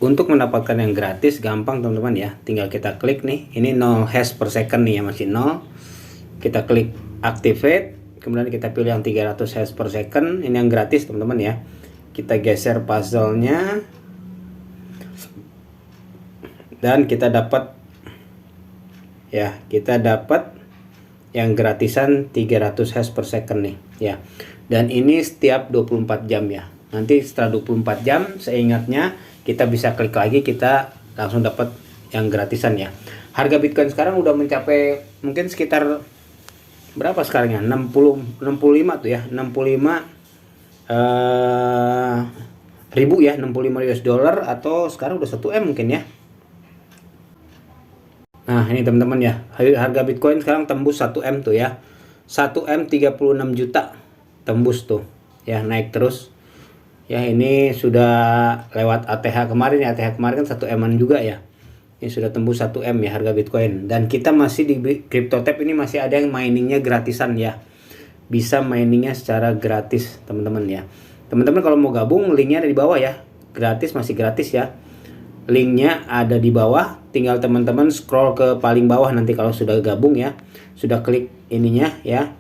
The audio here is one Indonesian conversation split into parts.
Untuk mendapatkan yang gratis gampang teman-teman ya, tinggal kita klik nih, ini 0 hash per second nih ya, masih 0. Kita klik activate, kemudian kita pilih yang 300 hash per second, ini yang gratis teman-teman ya. Kita geser puzzle-nya dan kita dapat ya, kita dapat yang gratisan 300 hash per second nih ya. Dan ini setiap 24 jam ya. Nanti setelah 24 jam seingatnya kita bisa klik lagi, kita langsung dapat yang gratisan ya. Harga Bitcoin sekarang udah mencapai mungkin sekitar berapa sekarang ya? 65 tuh ya, 65 ribu ya, 65 US dollar, atau sekarang udah 1 M mungkin ya. Nah, ini teman-teman ya, harga Bitcoin sekarang tembus 1 M tuh ya. 1 M 36 juta tembus tuh ya, naik terus. Ya, ini sudah lewat ATH kemarin ya. ATH kemarin kan 1 M-an juga ya. Ini sudah tembus 1 M ya harga Bitcoin. Dan kita masih di CryptoTab ini masih ada yang miningnya gratisan ya. Bisa miningnya secara gratis teman-teman ya. Teman-teman kalau mau gabung, linknya ada di bawah ya. Gratis, masih gratis ya. Linknya ada di bawah. Tinggal teman-teman scroll ke paling bawah nanti kalau sudah gabung ya. Sudah klik ininya ya.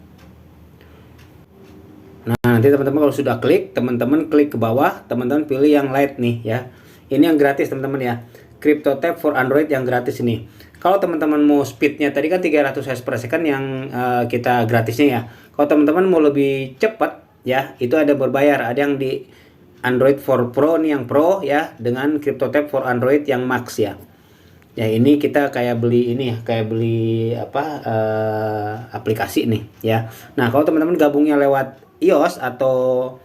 Nah, nanti teman-teman kalau sudah klik, teman-teman klik ke bawah, teman-teman pilih yang Lite nih ya. Ini yang gratis teman-teman ya. CryptoTab for Android yang gratis ini. Kalau teman-teman mau speednya, tadi kan 300 hash per second yang kita gratisnya ya. Kalau teman-teman mau lebih cepat ya, itu ada berbayar. Ada yang di Android for Pro nih, yang Pro ya, dengan CryptoTab for Android yang Max ya. Ya, ini kita kayak beli ini ya, kayak beli apa, aplikasi nih ya. Nah, kalau teman-teman gabungnya lewat iOS atau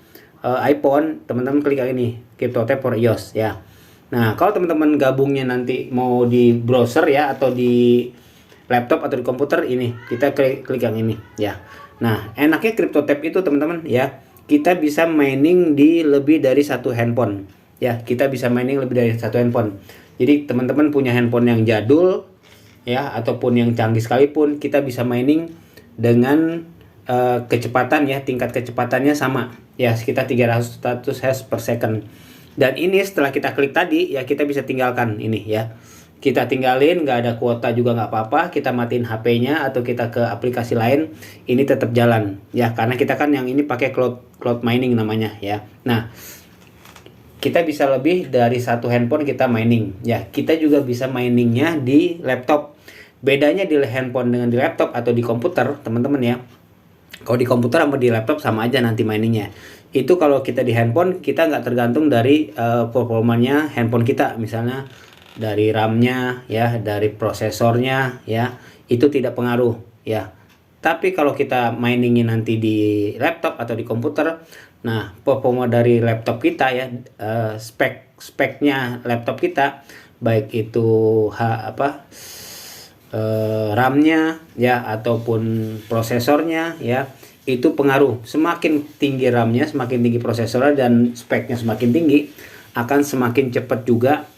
iPhone, teman-teman klik ini CryptoTab for iOS ya. Nah, kalau teman-teman gabungnya nanti mau di browser ya, atau di laptop atau di komputer, ini kita klik yang ini ya. Nah, enaknya CryptoTab itu teman-teman ya, kita bisa mining di lebih dari satu handphone ya. Kita bisa mining lebih dari satu handphone. Jadi teman-teman punya handphone yang jadul ya, ataupun yang canggih sekalipun, kita bisa mining dengan kecepatan ya, tingkat kecepatannya sama ya, sekitar 300 hash per second. Dan ini setelah kita klik tadi ya, kita bisa tinggalkan ini ya. Kita tinggalin, nggak ada kuota juga nggak apa-apa. Kita matiin HP-nya atau kita ke aplikasi lain, ini tetap jalan ya, karena kita kan yang ini pakai cloud mining namanya ya. Nah, kita bisa lebih dari satu handphone kita mining ya. Kita juga bisa miningnya di laptop. Bedanya di handphone dengan di laptop atau di komputer teman-teman ya. Kalau di komputer sama di laptop sama aja nanti miningnya. Itu kalau kita di handphone, kita nggak tergantung dari performanya handphone kita, misalnya dari RAM-nya ya, dari prosesornya ya, itu tidak pengaruh ya. Tapi kalau kita miningnya nanti di laptop atau di komputer, nah performa dari laptop kita ya, speknya laptop kita, baik itu RAM-nya ya, ataupun prosesornya ya, itu pengaruh. Semakin tinggi RAM-nya, semakin tinggi prosesornya, dan speknya semakin tinggi, akan semakin cepat juga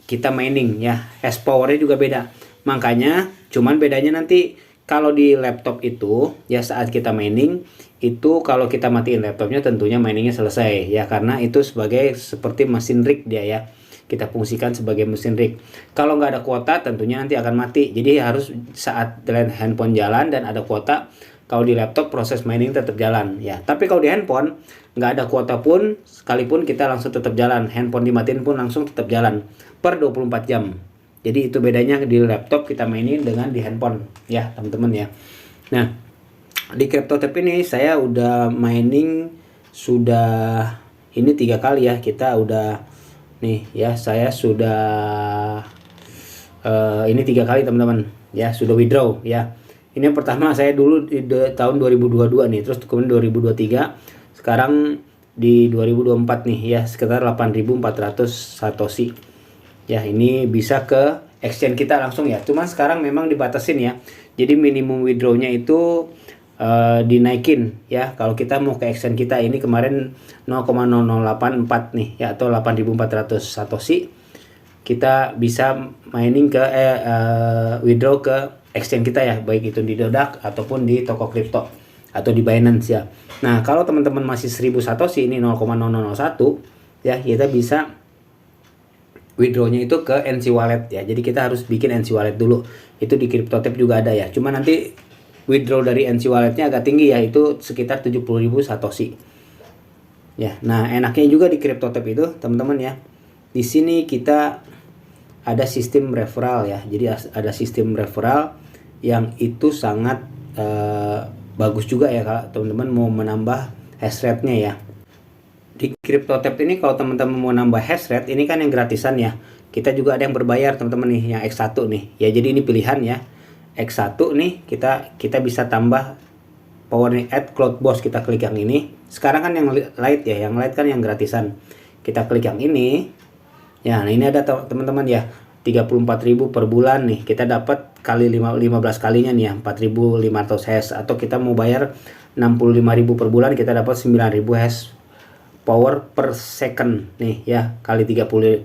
kita mining ya. Hash power-nya juga beda. Makanya cuman bedanya nanti kalau di laptop itu ya, saat kita mining itu, kalau kita matiin laptopnya tentunya miningnya selesai ya, karena itu sebagai seperti mesin rig dia ya. Kita fungsikan sebagai mesin rig. Kalau nggak ada kuota tentunya nanti akan mati. Jadi harus saat handphone jalan dan ada kuota. Kalau di laptop proses mining tetap jalan ya. Tapi kalau di handphone nggak ada kuota pun, sekalipun kita langsung tetap jalan. Handphone dimatiin pun langsung tetap jalan per 24 jam. Jadi itu bedanya di laptop kita mining dengan di handphone ya teman-teman ya. Nah, di CryptoTab ini saya udah mining sudah ini 3 kali ya. Kita udah nih ya, saya sudah ini 3 kali teman-teman ya, sudah withdraw ya. Ini yang pertama saya dulu di tahun 2022 nih, terus kemudian 2023, sekarang di 2024 nih ya, sekitar 8.400 satoshi ya. Ini bisa ke exchange kita langsung ya, cuman sekarang memang dibatasin ya. Jadi minimum withdrawnya itu dinaikin ya. Kalau kita mau ke exchange kita ini kemarin 0,0084 nih ya, atau 8.400 satoshi, kita bisa mining ke withdraw ke exchange kita ya, baik itu di Dodak ataupun di toko kripto atau di Binance ya. Nah, kalau teman-teman masih 1000 satoshi ini 0,001 ya, kita bisa withdrawnya itu ke NC Wallet ya. Jadi kita harus bikin NC Wallet dulu. Itu di CryptoTap juga ada ya. Cuma nanti withdraw dari NC Walletnya agak tinggi ya, itu sekitar 70.000 Satoshi. Ya, nah enaknya juga di CryptoTap itu teman-teman ya. Di sini kita ada sistem referral ya. Jadi ada sistem referral yang itu sangat bagus juga ya kalau teman-teman mau menambah hash rate-nya ya. Di CryptoTap ini kalau teman-teman mau nambah hash rate, ini kan yang gratisan ya. Kita juga ada yang berbayar teman-teman nih, yang X1 nih. Ya jadi ini pilihan ya. X1 nih kita bisa tambah power nih, add cloud boss, kita klik yang ini. Sekarang kan yang light ya, yang light kan yang gratisan. Kita klik yang ini. Ya, nah ini ada teman-teman ya. 34.000 per bulan nih. Kita dapat kali 15 kalinya nih ya, 4.500 hash, atau kita mau bayar 65.000 per bulan, kita dapat 9.000 hash power per second nih ya, kali 30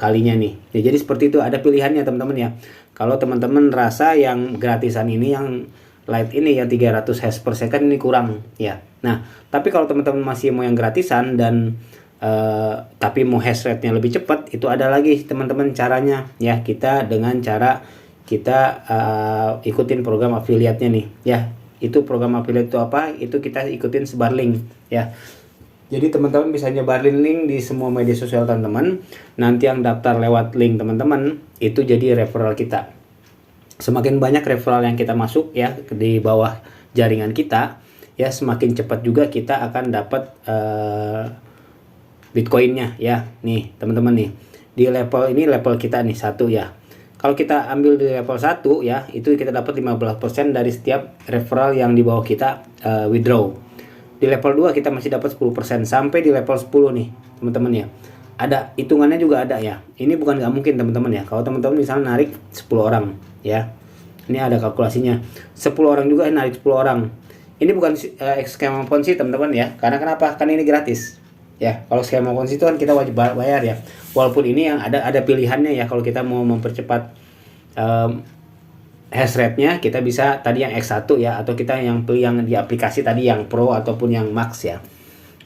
kalinya nih ya. Jadi seperti itu, ada pilihannya teman-teman ya. Kalau teman-teman rasa yang gratisan ini, yang light ini yang 300 hash per second ini kurang ya. Nah tapi kalau teman-teman masih mau yang gratisan dan tapi mau hash rate nya lebih cepat, itu ada lagi teman-teman caranya ya. Kita dengan cara kita ikutin program affiliate-nya nih ya. Itu program affiliate itu apa? Itu kita ikutin sebar link ya. Jadi teman-teman bisa nyebarin link di semua media sosial teman-teman. Nanti yang daftar lewat link teman-teman itu jadi referral kita. Semakin banyak referral yang kita masuk ya di bawah jaringan kita ya, semakin cepat juga kita akan dapat Bitcoinnya ya. Nih teman-teman nih, di level ini level kita nih 1 ya. Kalau kita ambil di level 1 ya, itu kita dapat 15% dari setiap referral yang di bawah kita withdraw. Di level 2 kita masih dapat 10%, sampai di level 10 nih teman-teman ya. Ada hitungannya juga ada ya. Ini bukan nggak mungkin teman-teman ya. Kalau teman-teman misalnya narik 10 orang ya. Ini ada kalkulasinya. 10 orang juga narik 10 orang. Ini bukan skema Ponzi teman-teman ya. Karena kenapa? Kan ini gratis. Ya, kalau skema Ponzi itu kan kita wajib bayar ya. Walaupun ini yang ada pilihannya ya, kalau kita mau mempercepat hash rate-nya, kita bisa tadi yang X1 ya, atau kita yang pilih yang di aplikasi tadi yang Pro ataupun yang Max ya.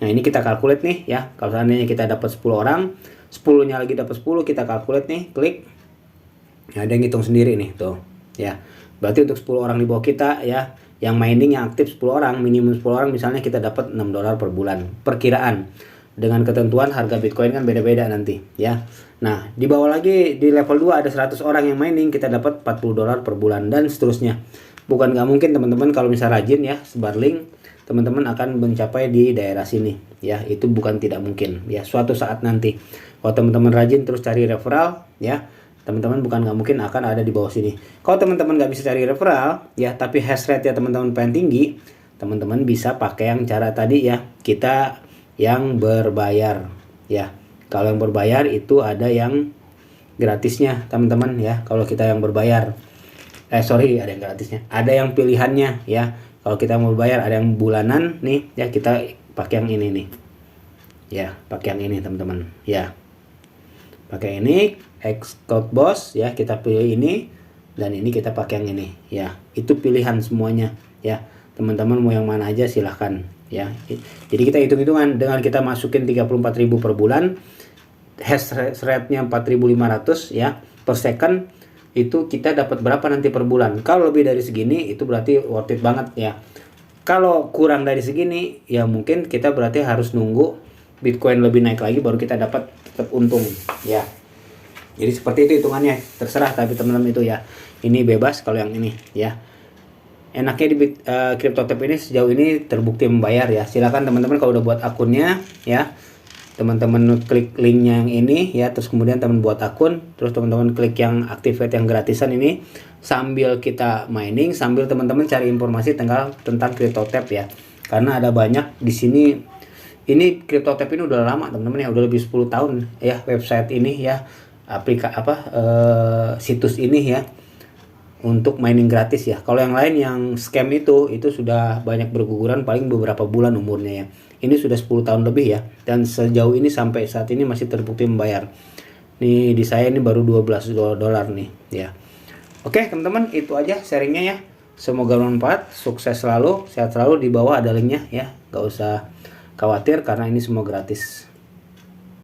Nah, ini kita calculate nih ya. Kalau seandainya kita dapat 10 orang, 10-nya lagi dapat 10, kita calculate nih, klik. Nah, ada yang ngitung sendiri nih tuh ya. Berarti untuk 10 orang di bawah kita ya, yang mining yang aktif 10 orang, minimum 10 orang, misalnya kita dapat $6 per bulan. Perkiraan. Dengan ketentuan harga Bitcoin kan beda-beda nanti ya. Nah, di bawah lagi di level 2 ada 100 orang yang mining, kita dapat $40 per bulan dan seterusnya. Bukan nggak mungkin teman-teman kalau misalnya rajin ya sebar link, teman-teman akan mencapai di daerah sini ya. Itu bukan tidak mungkin ya, suatu saat nanti. Kalau teman-teman rajin terus cari referral ya, teman-teman bukan nggak mungkin akan ada di bawah sini. Kalau teman-teman nggak bisa cari referral ya, tapi hash rate ya teman-teman pengen tinggi, teman-teman bisa pakai yang cara tadi ya, kita yang berbayar ya. Kalau yang berbayar itu ada yang gratisnya teman-teman ya. Kalau kita yang berbayar ada yang gratisnya, ada yang pilihannya ya. Kalau kita mau bayar ada yang bulanan nih ya, kita pakai yang ini nih ya, pakai yang ini teman-teman ya. Pakai ini X-Code Boss ya, kita pilih ini, dan ini kita pakai yang ini ya. Itu pilihan semuanya ya. Teman-teman mau yang mana aja silahkan ya. Jadi kita hitung-hitungan, dengan kita masukin 34.000 per bulan, hash rate-nya 4.500 ya per second, itu kita dapat berapa nanti per bulan. Kalau lebih dari segini itu berarti worth it banget ya. Kalau kurang dari segini ya mungkin kita berarti harus nunggu Bitcoin lebih naik lagi baru kita dapat tetap untung ya. Jadi seperti itu hitungannya, terserah tapi teman-teman itu ya. Ini bebas kalau yang ini ya. Enaknya di CryptoTap ini sejauh ini terbukti membayar ya. Silakan teman-teman kalau udah buat akunnya ya, teman-teman klik linknya yang ini ya, terus kemudian teman buat akun, terus teman-teman klik yang activate yang gratisan ini, sambil kita mining, sambil teman-teman cari informasi tentang CryptoTap ya. Karena ada banyak di sini. Ini CryptoTap ini udah lama teman-teman ya, udah lebih 10 tahun ya website ini ya, situs ini ya, untuk mining gratis ya. Kalau yang lain yang scam itu sudah banyak berguguran, paling beberapa bulan umurnya ya. Ini sudah 10 tahun lebih ya, dan sejauh ini sampai saat ini masih terbukti membayar. Nih di saya ini baru $12 nih ya. Oke teman-teman, itu aja sharingnya ya. Semoga bermanfaat, sukses selalu, sehat selalu. Di bawah ada linknya ya, gak usah khawatir karena ini semua gratis.